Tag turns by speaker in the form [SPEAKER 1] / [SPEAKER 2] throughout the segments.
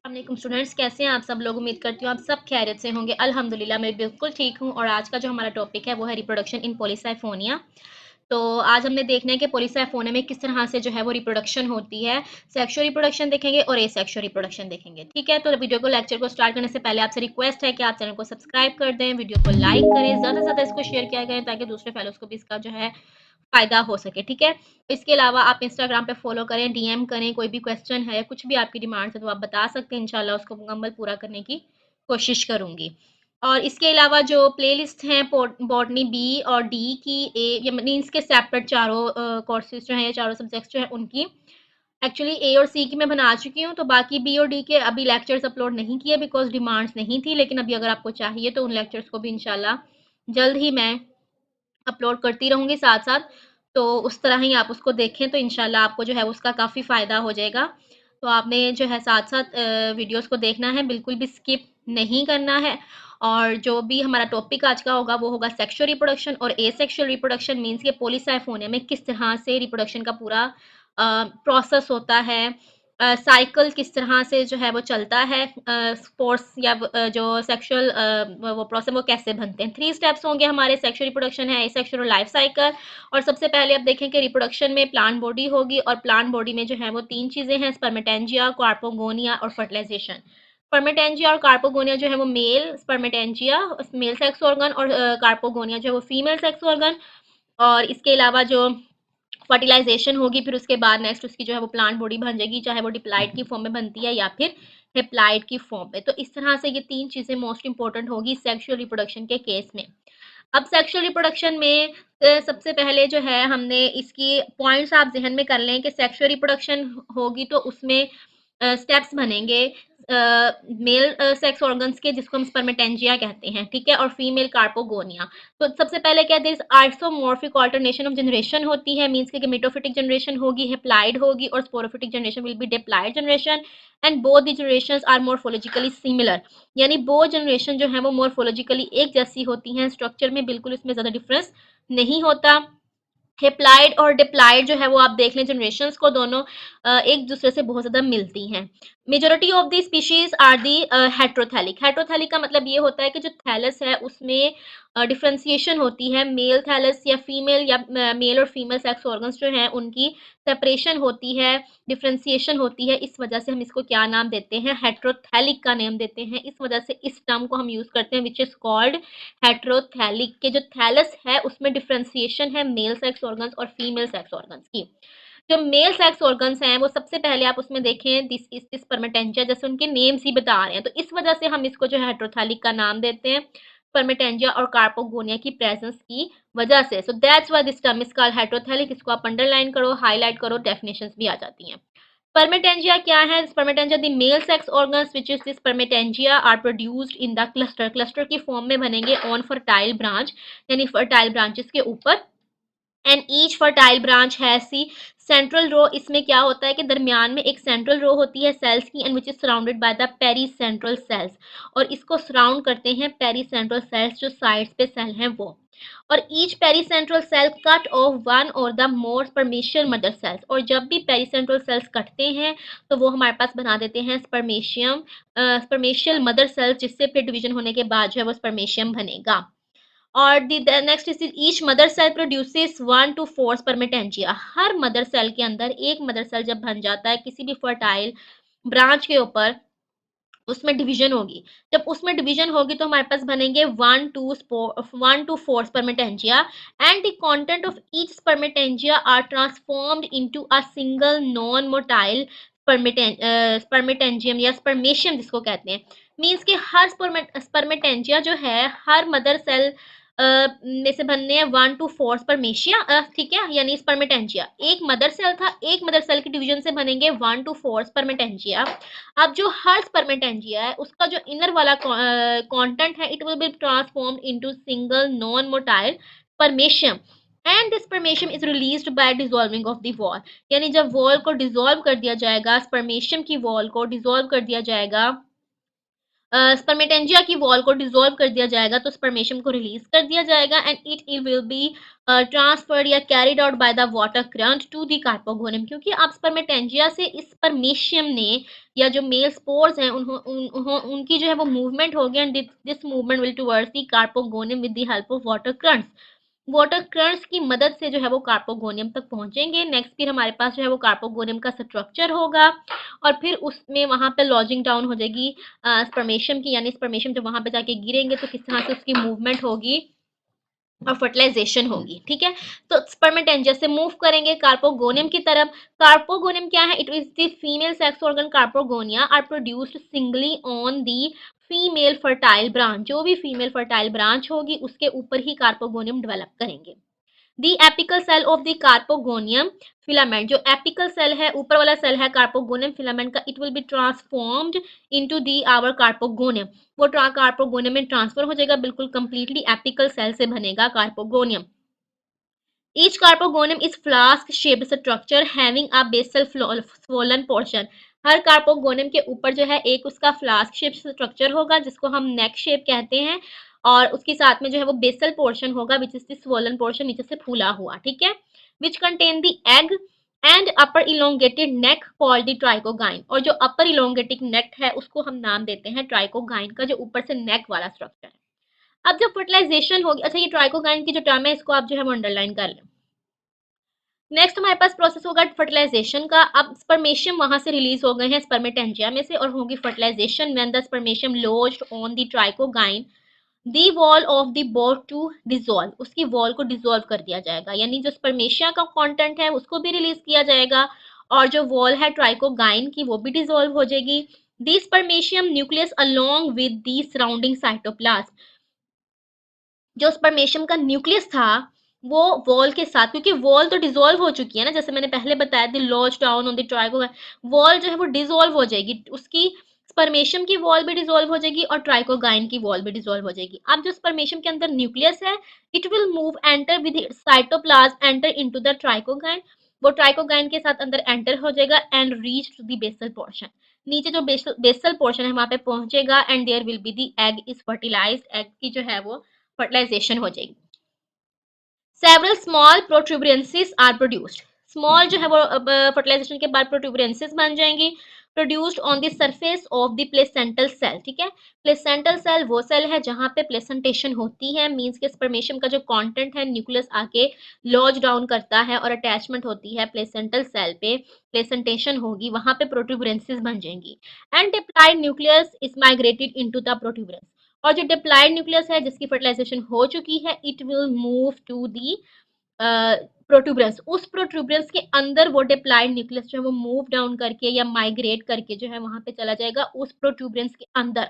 [SPEAKER 1] अस्सलाम स्टूडेंट्स, कैसे हैं आप सब लोग। उम्मीद करती हूँ आप सब खैरियत से होंगे। अल्हम्दुलिल्लाह मैं बिल्कुल ठीक हूँ। और आज का जो हमारा टॉपिक है वो है रिप्रोडक्शन इन पॉलीसाइफोनिया। तो आज हमने देखना है कि पॉलीसाइफोनिया में किस तरह से जो है वो रिप्रोडक्शन होती है। सेक्सुअल रिप्रोडक्शन देखेंगे और एसेक्सुअल रिप्रोडक्शन देखेंगे। ठीक है, तो वीडियो को लेक्चर को स्टार्ट करने से पहले आपसे रिक्वेस्ट है कि आप चैनल को सब्सक्राइब कर दें, वीडियो को लाइक करें, ज़्यादा से ज़्यादा इसको शेयर किया करें ताकि दूसरे फेलोज को भी इसका जो है फ़ायदा हो सके। ठीक है, इसके अलावा आप इंस्टाग्राम पे फॉलो करें, डीएम करें, कोई भी क्वेश्चन है, कुछ भी आपकी डिमांड्स है तो आप बता सकते हैं। इंशाल्लाह उसको मुकम्मल पूरा करने की कोशिश करूँगी। और इसके अलावा जो प्लेलिस्ट हैं बॉटनी बी और डी की, ए ये मीन्स के सेपरेट चारों कोर्सेज जो हैं, चारों सब्जेक्ट्स जो हैं उनकी एक्चुअली ए और सी की मैं बना चुकी हूँ। तो बाकी बी और डी के अभी लेक्चर्स अपलोड नहीं किए बिकॉज़ डिमांड्स नहीं थी। लेकिन अभी अगर आपको चाहिए तो उन लेक्चर्स को भी इंशाल्लाह जल्द ही मैं अपलोड करती रहूँगी साथ-साथ। तो उस तरह ही आप उसको देखें तो इंशाल्लाह आपको जो है उसका काफ़ी फ़ायदा हो जाएगा। तो आपने जो है साथ-साथ वीडियोज़ को देखना है, बिल्कुल भी स्किप नहीं करना है। और जो भी हमारा टॉपिक आज का होगा वो होगा सेक्सुअल रिप्रोडक्शन और एसेक्सुअल रिप्रोडक्शन मीन्स के पॉलीसाइफोनिया में किस तरह से रिप्रोडक्शन का पूरा प्रोसेस होता है। साइकिल किस तरह से जो है वो चलता है, स्पोर्ट्स या जो सेक्सुअल वो प्रोसेस वो कैसे बनते हैं। 3 स्टेप्स होंगे हमारे। सेक्सुअल रिप्रोडक्शन है, एसेक्सुअल और लाइफ साइकिल। और सबसे पहले आप देखें कि रिप्रोडक्शन में प्लांट बॉडी होगी और प्लांट बॉडी में जो है वो 3 चीज़ें हैं, स्पर्मेटेंजिया, कार्पोगोनिया और फर्टिलाइजेशन। स्पर्मेटेंजिया और कार्पोगोनिया जो है वो male spermatangia male sex organ और कार्पोगोनिया जो है वो फीमेल सेक्स ऑर्गन। और इसके अलावा जो फर्टिलाइजेशन होगी फिर उसके बाद नेक्स्ट उसकी जो है वो प्लांट बॉडी बन जाएगी, चाहे वो डिप्लॉइड की फॉर्म में बनती है या फिर हेप्लॉइड की फॉर्म में। तो इस तरह से ये 3 चीज़ें मोस्ट इंपॉर्टेंट होगी सेक्सुअल रिप्रोडक्शन के केस में। अब सेक्सुअल रिप्रोडक्शन में सबसे पहले जो है हमने इसकी पॉइंट्स आप ज़हन में कर लें कि सेक्सुअल रिप्रोडक्शन होगी तो उसमें स्टेप्स बनेंगे मेल सेक्स ऑर्गन्स के, जिसको हम स्पर्मेटेंजिया कहते हैं। ठीक है, और फीमेल कार्पोगोनिया। तो सबसे पहले क्या है, आइसोमॉर्फिक ऑल्टरनेशन ऑफ जनरेशन होती है, मींस के मेटोफिटिक जनरेशन होगी, हेप्लाइड होगी और sporophytic generation will be diploid generation. And both the generations are morphologically similar, यानी वो जनरेशन जो है वो मोर्फोलॉजिकली एक जैसी होती हैं, स्ट्रक्चर में बिल्कुल इसमें ज़्यादा डिफरेंस नहीं होता। हेप्लाइड और डिप्लॉइड जो है वो आप देख लें जनरेशंस को, दोनों एक दूसरे से बहुत ज़्यादा मिलती हैं। Majority of the species are the heterothallic. Heterothallic का मतलब ये होता है कि जो थैलस है उसमें डिफरेंशिएशन होती है, मेल थैलस या फीमेल या मेल और फीमेल सेक्स ऑर्गन्स जो हैं उनकी सेपरेशन होती है, डिफरेंशिएशन होती है। इस वजह से हम इसको क्या नाम देते हैं, हेट्रोथैलिक का नाम देते हैं। इस वजह से इस टर्म को हम यूज़ करते हैं विच इज़ कॉल्ड हेट्रोथैलिक। के जो थैलस है उसमें डिफरेंशिएशन है मेल सेक्स ऑर्गन्स और फीमेल सेक्स ऑर्गन्स की। जो मेल सेक्स ऑर्गन्स हैं वो सबसे पहले आप उसमें देखें दिस इज दिस स्पर्मेटेंजिया, जैसे उनके नेम्स ही बता रहे हैं। तो इस वजह से हम इसको जो है हेट्रोथैलिक का नाम देते हैं, स्पर्मेटेंजिया और कार्पोगोनिया की प्रेजेंस की वजह से। So that's why this term is called heterothallic. इसको आप अंडरलाइन करो, हाईलाइट करो, डेफिनेशंस भी आ जाती हैं। स्पर्मेटेंजिया क्या है? Spermatangia the male sex organs which is the spermatangia are produced in the cluster. Cluster की फॉर्म में बनेंगे ऑन फर्टाइल ब्रांच, यानी फर्टाइल ब्रांचेस के ऊपर। And each fertile branch has C central row. इसमें क्या होता है कि दरमियान में एक सेंट्रल रो होती है सेल्स की, and which is surrounded by the peri central cells. और इसको सराउंड करते हैं पेरी सेंट्रल सेल्स, जो साइड्स पे सेल हैं वो। और each peri central cell cut off one और the more spermatial mother cells. और जब भी पेरी सेंट्रल सेल्स कटते हैं तो वो हमारे पास बना देते हैं स्पर्मेशियल मदर सेल्स, जिससे फिर डिवीजन होने के बाद जो है वो स्पर्मेशियम बनेगा। और the next is each mother cell produces 1 to 4 spermatangia. हर मदर सेल के अंदर एक मदर सेल जब बन जाता है किसी भी फर्टाइल ब्रांच के ऊपर, उसमें डिवीजन होगी। जब उसमें डिवीजन होगी तो हमारे पास बनेंगे 1 to 4 spermatangia. And the content of each spermatangia are transformed into a single non motile spermatangium या स्पर्मेशियम जिसको कहते हैं। मीन्स कि हर स्पर्मेटेंजिया जो है हर मदर सेल में से बनने हैं 1 to 4 स्पर्मेशिया। ठीक है, यानी स्पर्मेटेंजिया एक मदर सेल था, एक मदर सेल के डिवीजन से बनेंगे 1 to 4 स्पर्मेटेंजिया। अब जो हर स्पर्मेटेंजिया है उसका जो इनर वाला कंटेंट है it will be transformed into single non motile spermatium. And this spermatium is released by dissolving of the wall, यानी जब वॉल को डिसॉल्व कर दिया जाएगा, स्पर्मेशियम की वॉल को डिसॉल्व कर दिया जाएगा स्पर्मेटेंजिया की वॉल को डिसॉल्व कर दिया जाएगा तो स्पर्मेशियम को रिलीज कर दिया जाएगा and it will be transferred या carried out by the water current to the carpogonium, क्योंकि अब स्पर्मेटेंजिया से इस स्पर्मेशियम ने या जो मेल स्पोर्स हैं उनकी जो है वो मूवमेंट होगी and this movement will towards the carpogonium with the help of water currents. Water currents की मदद से जो है वो कार्पोगोनियम तक पहुंचेंगे। नेक्स्ट फिर हमारे पास जो है वो कार्पोगोनियम का स्ट्रक्चर होगा और फिर उसमें वहां पे लॉजिंग डाउन हो जाएगी स्पर्मेशियम की, यानी स्पर्मेशियम जब वहां पे जाके गिरेंगे तो किस तरह से उसकी मूवमेंट होगी और फर्टिलाइजेशन होगी। ठीक है, तो स्पर्मेटेंजिया से मूव करेंगे कार्पोगोनियम की तरफ। कार्पोगोनियम क्या है? It is the female sex organ carpogonia are produced singly on the female fertile branch. जो भी फीमेल फर्टाइल ब्रांच होगी उसके ऊपर ही कार्पोगोनियम डेवलप करेंगे। The apical cell of the carpogonium filament, जो एपिकल सेल है, ऊपर वाला सेल है कार्पोगोनियम फिलामेंट का, it will be transformed into the our carpogonium. वो कार्पोगोनियम में ट्रांसफर हो जाएगा, बिल्कुल कंप्लीटली एपिकल सेल से बनेगा carpogonium. Each carpogonium is flask shaped structure having a basal swollen portion। हर कार्पोगोनियम के ऊपर जो है एक उसका फ्लास्क शेप स्ट्रक्चर होगा जिसको हम नेक शेप कहते हैं और उसके साथ में जो है वो बेसल पोर्शन होगा which is the swollen portion, नीचे से फूला हुआ। ठीक है, which contain the egg and upper elongated neck called the trichogyne. और जो अपर इलोंगेटेड नेक है उसको हम नाम देते हैं ट्राइकोगाइन का, जो ऊपर से नेक वाला स्ट्रक्चर है। अब जब फर्टिलाइजेशन होगी, अच्छा ये ट्राइकोगाइन की जो टर्म है इसको आप जो है वो अंडरलाइन कर लें। नेक्स्ट हमारे पास प्रोसेस होगा फर्टिलाइजेशन का। अब स्पर्मेशियम वहां से रिलीज हो गए हैं स्पर्मेटेंजिया में से और होगी fertilisation when the spermatium lodged on the trichogyne the wall of the boat to dissolve. उसकी वॉल को डिसॉल्व कर दिया जाएगा, यानी जो स्पर्मेशिया का कंटेंट है उसको भी रिलीज किया जाएगा और जो वॉल है ट्राइकोगाइन की वो भी डिसॉल्व हो जाएगी। The spermatium nucleus along with the surrounding cytoplasm, जो स्पर्मेशियम का न्यूक्लियस था वो वॉल के साथ, क्योंकि वॉल तो डिसॉल्व हो चुकी है ना, जैसे मैंने पहले बताया the lodge down on the tricho, wall जो है वो डिसॉल्व हो जाएगी, उसकी स्पर्मेशियम की वॉल भी डिसॉल्व हो जाएगी और ट्राइकोगाइन की वॉल भी डिसॉल्व हो जाएगी। अब जो स्पर्मेशियम के अंदर न्यूक्लियस है it will move enter with cytoplasm enter into the trichogyne. वो ट्राइकोगाइन के साथ अंदर एंटर हो जाएगा and reach to the basal portion. नीचे जो बेसल पोर्शन है वहां पे पहुंचेगा and there will be the egg is fertilised. Egg की जो है वो फर्टिलाइजेशन हो जाएगी। Several small protuberances are produced. Small जो है वो फर्टिलाइजेशन के बाद प्रोट्यूबरेंसेस बन जाएंगी produced on the surface of the placental cell. ठीक है, प्लेसेंटल सेल वो सेल है जहां पे प्लेसेंटेशन होती है, मींस के स्पर्मेशियम का जो कंटेंट है न्यूक्लियस आके लॉज डाउन करता है और अटैचमेंट होती है प्लेसेंटल सेल पे, प्लेसेंटेशन होगी, वहां पे प्रोट्यूबरेंसेस बन जाएंगी and diploid nucleus is migrated into the protuberance. और जो डिप्लॉयड न्यूक्लियस है जिसकी फर्टिलाइजेशन हो चुकी है it will move to the protuberance. उस प्रोट्यूबरेंस के अंदर वो डिप्लॉयड न्यूक्लियस जो है वो मूव डाउन करके या माइग्रेट करके जो है वहां पे चला जाएगा उस प्रोट्यूबरेंस के अंदर,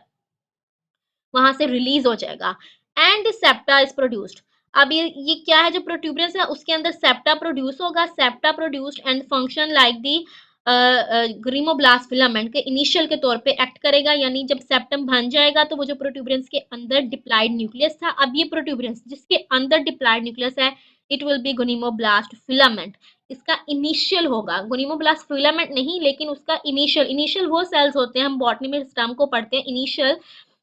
[SPEAKER 1] वहां से रिलीज हो जाएगा एंड सेप्टा इज प्रोड्यूस्ड। अब ये क्या है, जो प्रोट्यूबरेंस है उसके अंदर सेप्टा प्रोड्यूस होगा। Septa produced and function like the gonimoblast filament के इनिशियल के तौर पे एक्ट करेगा, यानी जब सेप्टम बन जाएगा तो वो जो प्रोट्यूबरेंस के अंदर डिप्लॉयड न्यूक्लियस था, अब ये प्रोट्यूबरेंस जिसके अंदर डिप्लॉयड न्यूक्लियस है इट विल बी गोनिमोब्लास्ट फिलामेंट। इसका इनिशियल होगा, गोनिमोब्लास्ट फिलामेंट नहीं लेकिन उसका इनिशियल, इनिशियल वो सेल्स होते हैं, हम बॉटनी में इस टर्म को पढ़ते हैं इनिशियल,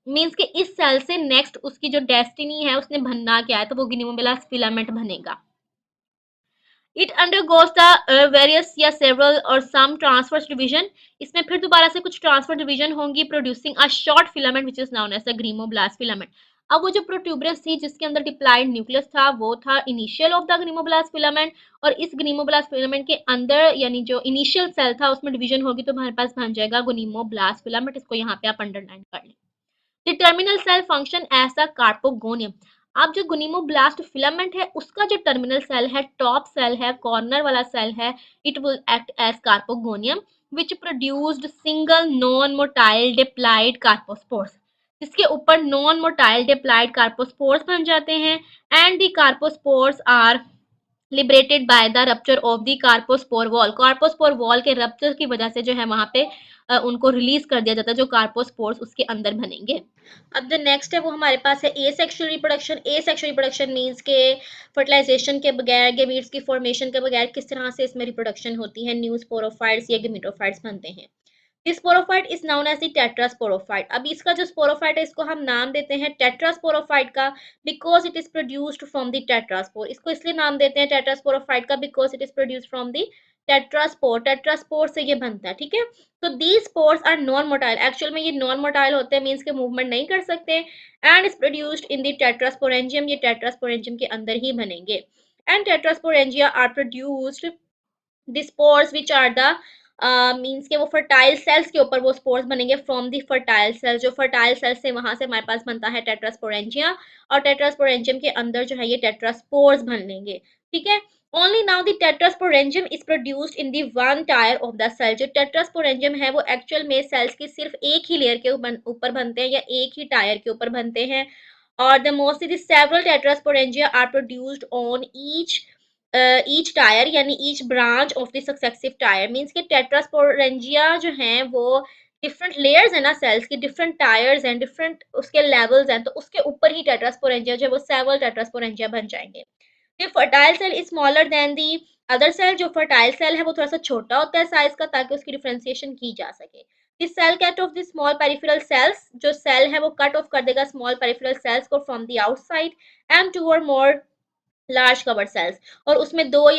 [SPEAKER 1] मीन्स कि इस सेल से नेक्स्ट उसकी जो डेस्टिनी है उसने बनना क्या है तो वो गिनोमेलास फिलामेंट बनेगा। इट अंडरगोस द वेरियस या सेवरल और सम ट्रांसफर डिवीजन। इसमें फिर दोबारा से कुछ ट्रांसफर डिवीजन होंगी producing a short filament which is known as the gonimoblast filament. अब वो जो प्रोट्यूबरेंस थी जिसके अंदर डिप्लॉयड न्यूक्लियस था वो था initial of the gonimoblast filament और इस ग्रीमोब्लास्ट फिलामेंट के अंदर यानी जो इनिशियल सेल था उसमें डिवीजन होगी तो हमारे पास बन जाएगा गोनिमोब्लास्ट फिलामेंट। इसको यहाँ पे आप अंडरलाइन कर लें। The terminal cell function as a carpogonium. अब जो गोनिमोब्लास्ट फिलामेंट है उसका जो टर्मिनल सेल है, टॉप सेल है, कॉर्नर वाला सेल है, it will act as carpogonium which produced single non motile diploid carpospores, जिसके ऊपर नॉन मोटाइल डिप्लॉयड कार्पोस्पोर्स बन जाते हैं and the carpospores are liberated by the rupture of the carpospore wall. Carpospore wall के rupture की वजह से जो है वहां पे उनको रिलीज कर दिया जाता है जो कार्पोस्पोर्स उसके अंदर बनेंगे। अब जो नेक्स्ट है वो हमारे पास है ए सेक्शुअल रिप्रोडक्शन। ए सेक्शुअल रिप्रोडक्शन मींस के फर्टिलाइजेशन के बगैर, गेमीट्स की फॉर्मेशन के बगैर किस तरह से इसमें रिप्रोडक्शन होती है, न्यू स्पोरोफाइट्स या गेमेटोफाइट्स बनते हैं। This sporophyte is known as the tetrasporophyte. अब इसका जो स्पोरोफाइट है इसको हम नाम देते हैं टेट्रास्पोरोफाइट का, because it is produced from the tetraspore. इसको इसलिए नाम देते हैं टेट्रास्पोरोफाइट का because it is produced from the tetraspore. Tetraspore से ये बनता है, ठीक है। तो these spores are non motile, actual में ये नॉन मोटाइल होते हैं, मीन्स के मूवमेंट नहीं कर सकते, and is produced in the tetrasporangium, ये टेट्रास्पोरेंजियम के अंदर ही बनेंगे। And tetrasporangia are produced the spores which are the means के वो फर्टाइल सेल्स के ऊपर वो स्पोर्स बनेंगे फ्रॉम दी फर्टाइल सेल्स। जो फर्टाइल सेल्स से वहां से हमारे पास बनता है टेट्रास्पोरेंजिया, और टेट्रास्पोरेंजियम के अंदर जो है ये टेट्रास्पोर्स बन लेंगे, ठीक है। Only now the tetrasporangium is produced in the one tier of the cell. जो टेट्रास्पोरेंजियम है वो एक्चुअल में सेल्स की सिर्फ एक ही लेयर के ऊपर बनते हैं या एक ही टायर के ऊपर बनते हैं, और the mostly several tetrasporangia are produced on each tier, यानी each branch of the successive tier. Means के टेट्रास्पोरेंजिया जो हैं वो डिफरेंट लेयर्स है ना, सेल्स की डिफरेंट टायर्स हैं, डिफरेंट उसके लेवल्स हैं, तो उसके ऊपर ही टेट्रास्पोरेंजिया जो है वो सेवरल टेट्रास्पोरेंजिया बन जाएंगे। ये fertile cell is smaller than the other cell. जो फर्टाइल सेल है वो थोड़ा सा छोटा होता है साइज का, ताकि उसकी डिफरेंशिएशन की जा सके। This cell cut off the small peripheral cells, जो सेल है वो कट ऑफ कर देगा स्मॉल पेरिफेरल सेल्स को from the outside and two और मोर लार्ज कवर सेल्स। और उसमें दो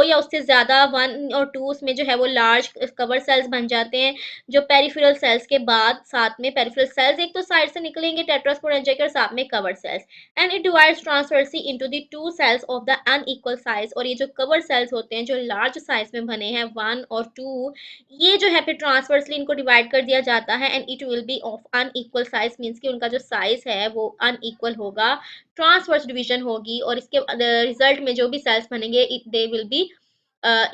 [SPEAKER 1] या उससे ज्यादा, वन और टू, उसमें जो है वो लार्ज कवर सेल्स बन जाते हैं, जो पेरिफेरल सेल्स के बाद साथ में पेरिफेरल सेल्स एक तो साइड से निकलेंगे टेट्रास्पोरेंजिया के, और साथ में cover cells. And it divides transversely into the two cells of the unequal size. और ये जो कवर सेल्स होते हैं जो लार्ज साइज में बने हैं, वन और टू, ये जो है फिर ट्रांसवर्सली इनको डिवाइड कर दिया जाता है, and it will B of unequal size. Means कि उनका जो साइज है वो अनइक्वल होगा, ट्रांसवर्स डिवीजन होगी, और इसके रिजल्ट में जो भी सेल्स बनेंगे they will be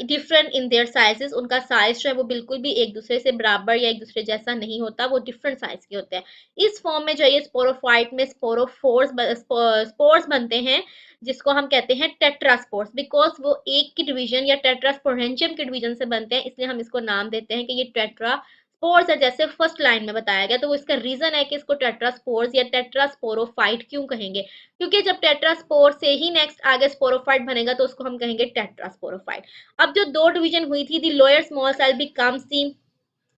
[SPEAKER 1] different in their sizes. उनका साइज जो है वो बिल्कुल भी एक दूसरे से बराबर या एक दूसरे जैसा नहीं होता, वो डिफरेंट साइज के होते हैं। इस फॉर्म में जो ये स्पोरोफाइट में स्पोर्स बनते हैं, जिसको हम कहते हैं टेट्रास्पोर्स, बिकॉज वो एक की डिवीजन या टेट्रास्पोरेंजियम के डिवीजन से बनते हैं, इसलिए हम इसको नाम देते हैं कि ये टेट्रा स्पोर्स है, जैसे फर्स्ट लाइन में बताया गया। तो वो इसका रीजन है कि इसको टेट्रास्पोर्स या टेट्रास्पोरोफाइट क्यों कहेंगे, क्योंकि जब टेट्रास्पोर से ही नेक्स्ट आगे स्पोरोफाइट बनेगा तो उसको हम कहेंगे टेट्रास्पोरोफाइट। अब जो दो डिवीजन हुई थी, the lower small cell becomes the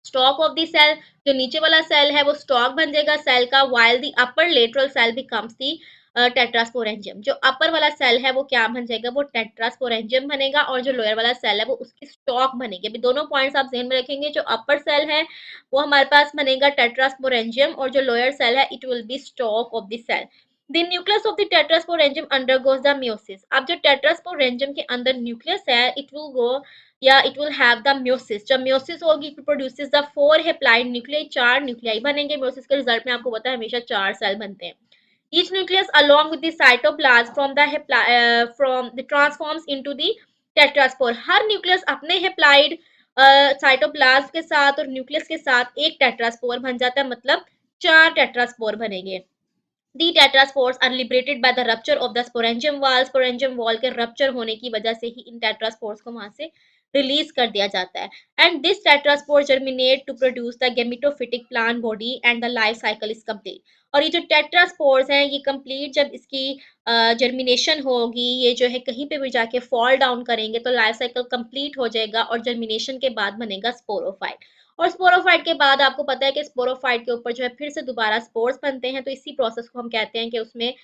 [SPEAKER 1] stalk of the cell. जो नीचे वाला सेल है वो स्टॉक बन जाएगा सेल का, while the upper lateral cell becomes the tetrasporangium. जो अपर वाला सेल है वो क्या बन जाएगा, वो टेट्रास्पोरेंजियम बनेगा, और जो लोअर वाला सेल है वो उसकी स्टॉक बनेगी। अभी दोनों पॉइंट्स आप ध्यान में रखेंगे, जो अपर सेल है वो हमारे पास बनेगा टेट्रास्पोरेंजियम, और जो लोअर सेल है it will be stalk of the cell. The nucleus of the tetrasporangium undergoes the meiosis. अब जो टेट्रास्पोरेंजियम के अंदर न्यूक्लियस है, इट विल गो या it will have the meiosis. जब म्योसिस होगी it produces the four haploid nuclei, चार nuclei बनेंगे। म्योसिस के रिजल्ट में आपको पता है हमेशा चार सेल बनते हैं। Each nucleus along with the cytoplasm from the transforms into the tetraspore. हर न्यूक्लियस अपने हेप्लाइड साइटोप्लाज्म के साथ और न्यूक्लियस के साथ एक टेट्रास्पोर बन जाता है, मतलब चार टेट्रास्पोर बनेंगे। The tetraspores are liberated by the rupture of the sporangium wall। sporangium wall के rupture होने की वजह से ही इन tetraspores को वहां से रिलीज कर दिया जाता है। And this tetraspore germinate to produce the gametophytic plant body and the life cycle is complete। और ये जो टेट्रास्पोर्स हैं ये कंप्लीट जब इसकी जर्मिनेशन होगी, ये जो है कहीं पे भी जाके फॉल डाउन करेंगे तो लाइफ साइकिल कंप्लीट हो जाएगा, और जर्मिनेशन के बाद बनेगा स्पोरोफाइट। और स्पोरोफाइट के बाद आपको पता है कि स्पोरोफाइट के ऊपर जो है फिर से दोबारा स्पोर्स बनते हैं, तो इसी प्रोसेस को हम कहते हैं कि उसमें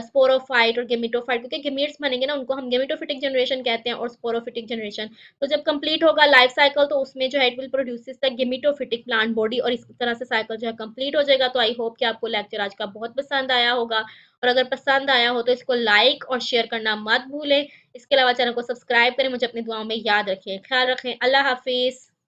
[SPEAKER 1] स्पोरोफाइट और गेमिटोफाइट, क्योंकि गेमिट्स बनेंगे ना उनको हम गेमिटोफिटिक जनरेशन कहते हैं और स्पोरोफिटिक जनरेशन। तो जब कंप्लीट होगा लाइफ साइकिल तो उसमें जो है it will produces the gametophytic plant body, और इस तरह से साइकिल जो है कंप्लीट हो जाएगा। तो आई होप कि आपको लेक्चर आज का बहुत पसंद आया होगा, और अगर पसंद आया हो तो इसको लाइक और शेयर करना मत भूलें। इसके अलावा चैनल को सब्सक्राइब करें, मुझे अपनी दुआओं में याद रखें, ख्याल रखें, अल्लाह हाफिज।